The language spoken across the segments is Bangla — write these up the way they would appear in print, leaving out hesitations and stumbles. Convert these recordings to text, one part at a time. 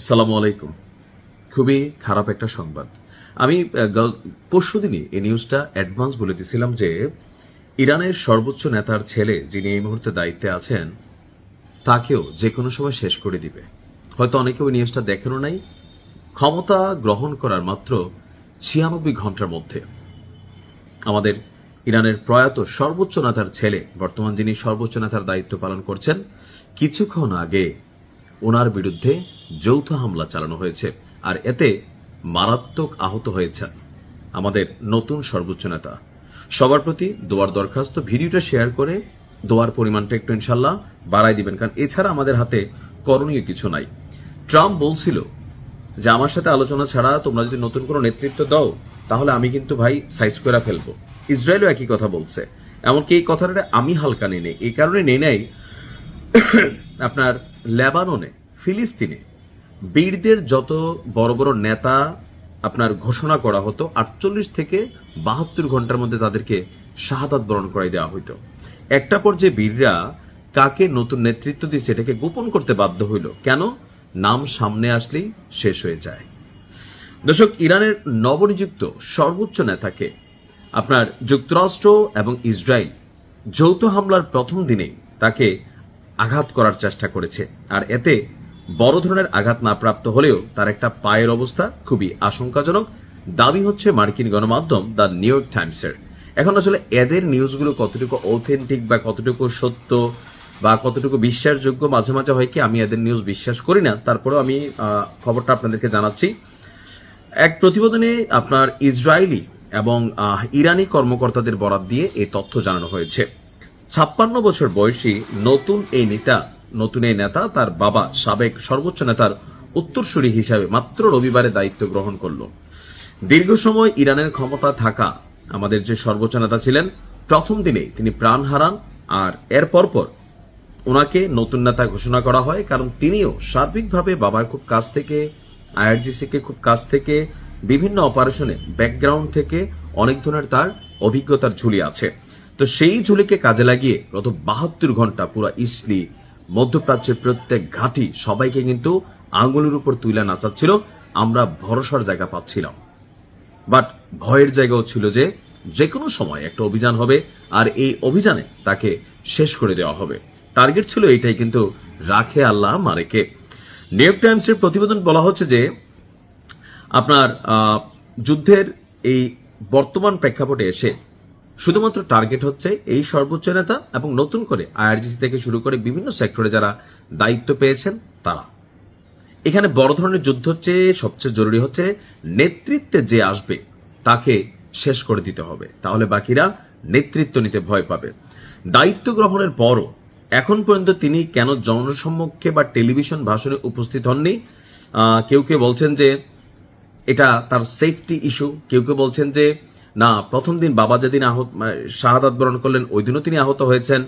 আসসালামু আলাইকুম। খুবই খারাপ একটা সংবাদ। আমি পরশুদিনই এই নিউজটা অ্যাডভান্স বলে দিয়েছিলাম যে ইরানের সর্বোচ্চ নেতার ছেলে যিনি এই মুহূর্তে দায়িত্বে আছেন তাকেও যে কোনো সময় শেষ করে দিবে। হয়তো অনেকে ওই নিউজটা দেখেনও নাই। ক্ষমতা গ্রহণ করার মাত্র 96 ঘন্টার মধ্যে আমাদের ইরানের প্রয়াত সর্বোচ্চ নেতার ছেলে, বর্তমান যিনি সর্বোচ্চ নেতার দায়িত্ব পালন করছেন, কিছুক্ষণ আগে ওনার বিরুদ্ধে যৌথ হামলা চালানো হয়েছে। আর এতে মারাত্মক আহত হয়েছেন আমাদের নতুন সর্বোচ্চ নেতা। সবার প্রতি দোয়ার দরখাস্ত, ভিডিওটা শেয়ার করে দোয়ার পরিমাণটা একটু ইনশাল্লাহ বাড়াই দিবেন, কারণ এছাড়া আমাদের হাতে করণীয় কিছু নাই। ট্রাম্প বলছিল যে আমার সাথে আলোচনা ছাড়া তোমরা যদি নতুন কোনো নেতৃত্ব দাও তাহলে আমি কিন্তু ভাই সাইজ করে ফেলবো। ইসরায়েলও একই কথা বলছে। এমনকি এই কথাটা আমি হালকা নিয়ে নেই, এই কারণে নিয়ে নেই আপনার লেবাননে, ফিলিস্তিনে বীরদের যত বড় বড় নেতা আপনার ঘোষণা করা হতো 48 থেকে 72 ঘন্টার মধ্যে তাদেরকে শাহাদাত বরণ করাই দেওয়া হইতো। একটা পর্যায়ে বীররা কাকে নতুন নেতৃত্ব দিচ্ছে এটাকে গোপন করতে বাধ্য হইল। কেন? নাম সামনে আসলেই শেষ হয়ে যায়। দর্শক, ইরানের নবনিযুক্ত সর্বোচ্চ নেতাকে আপনার যুক্তরাষ্ট্র এবং ইসরায়েল যৌথ হামলার প্রথম দিনেই তাকে আঘাত করার চেষ্টা করেছে। আর এতে বড় ধরনের আঘাত না প্রাপ্ত হলেও তার একটা পায়ের অবস্থা খুবই আশঙ্কাজনক, দাবি হচ্ছে মার্কিন গণমাধ্যম দ্য নিউ ইয়র্ক টাইমসের। এখন আসলে এদের নিউজগুলো কতটুকু অথেন্টিক বা কতটুকু সত্য বা কতটুকু বিশ্বাসযোগ্য, মাঝে মাঝে হয় কি আমি এদের নিউজ বিশ্বাস করি না, তারপরেও আমি খবরটা আপনাদেরকে জানাচ্ছি। এক প্রতিবেদনে আপনার ইসরায়েলি এবং ইরানি কর্মকর্তাদের বরাত দিয়ে এই তথ্য জানানো হয়েছে। 56 বছর বয়সী নতুন এই নেতা তার বাবা সাবেক সর্বোচ্চ নেতার উত্তরসূরি হিসাবে মাত্র রবিবারে দায়িত্ব গ্রহণ করল। দীর্ঘ সময় ইরানের ক্ষমতা থাকা আমাদের যে সর্বোচ্চ নেতা ছিলেন, প্রথম দিনেই তিনি প্রাণ হারান। আর এর পরপর ওনাকে নতুন নেতা ঘোষণা করা হয়, কারণ তিনিও সার্বিকভাবে বাবার খুব কাছ থেকে, আইআরজিসিকে খুব কাছ থেকে, বিভিন্ন অপারেশনে ব্যাকগ্রাউন্ড থেকে অনেক ধরনের তার অভিজ্ঞতার ঝুলি আছে। তো সেই ঝুলিকে কাজে লাগিয়ে গত 72 ঘন্টা পুরো ইসলি, মধ্যপ্রাচ্যের প্রত্যেক ঘাঁটি সবাইকে কিন্তু আঙুলের উপর তুলে নাচাচ্ছিল। আমরা ভরসার জায়গা পাচ্ছিলাম, বাট ভয়ের জায়গাও ছিল যে কোনো সময় একটা অভিযান হবে আর এই অভিযানে তাকে শেষ করে দেওয়া হবে। টার্গেট ছিল এইটাই, কিন্তু রাখে আল্লাহ মারেকে। নিউ ইয়র্ক টাইমসের প্রতিবেদন বলা হচ্ছে যে আপনার যুদ্ধের এই বর্তমান প্রেক্ষাপটে এসে শুধুমাত্র টার্গেট হচ্ছে এই সর্বোচ্চ নেতা এবং নতুন করে আইআরজিসি থেকে শুরু করে বিভিন্ন সেক্টরে যারা দায়িত্ব পেয়েছেন তারা। এখানে বড় ধরনের যুদ্ধ হচ্ছে, সবচেয়ে জরুরি হচ্ছে নেতৃত্বে যে আসবে তাকে শেষ করে দিতে হবে, তাহলে বাকিরা নেতৃত্ব নিতে ভয় পাবে। দায়িত্ব গ্রহণের পরও এখন পর্যন্ত তিনি কেন জনসম্মুখে বা টেলিভিশন ভাষণে উপস্থিত হননি? কেউ কেউ বলছেন যে এটা তার সেফটি ইস্যু, কেউ কেউ বলছেন যে না, প্রথম দিন বাবা যেদিন শাহাদাত বরণ করলেন ওই দিনও তিনি আহত হয়েছেন,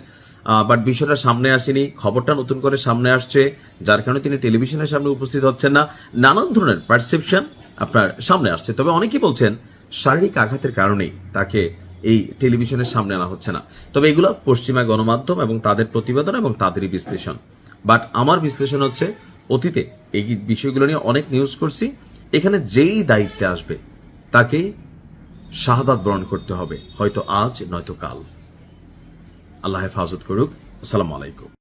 বাট বিষয়টা সামনে আসেনি, খবরটা নতুন করে সামনে আসছে, যার কারণে তিনি টেলিভিশনের সামনে উপস্থিত হচ্ছেন না। নানান ধরনের পারসেপশন আপনার সামনে আসছে। তবে অনেকেই বলছেন শারীরিক আঘাতের কারণেই তাকে এই টেলিভিশনের সামনে আনা হচ্ছে না। তবে এগুলো পশ্চিমা গণমাধ্যম এবং তাদের প্রতিবেদন এবং তাদেরই বিশ্লেষণ। বাট আমার বিশ্লেষণ হচ্ছে, অতীতে এই বিষয়গুলো নিয়ে অনেক নিউজ করছি, এখানে যেই দায়িত্বে আসবে তাকেই শাহাদাত বরণ করতে হবে, হয়তো আজ নয়তো কাল। আল্লাহ হেফাজত করুক। আসসালামু আলাইকুম।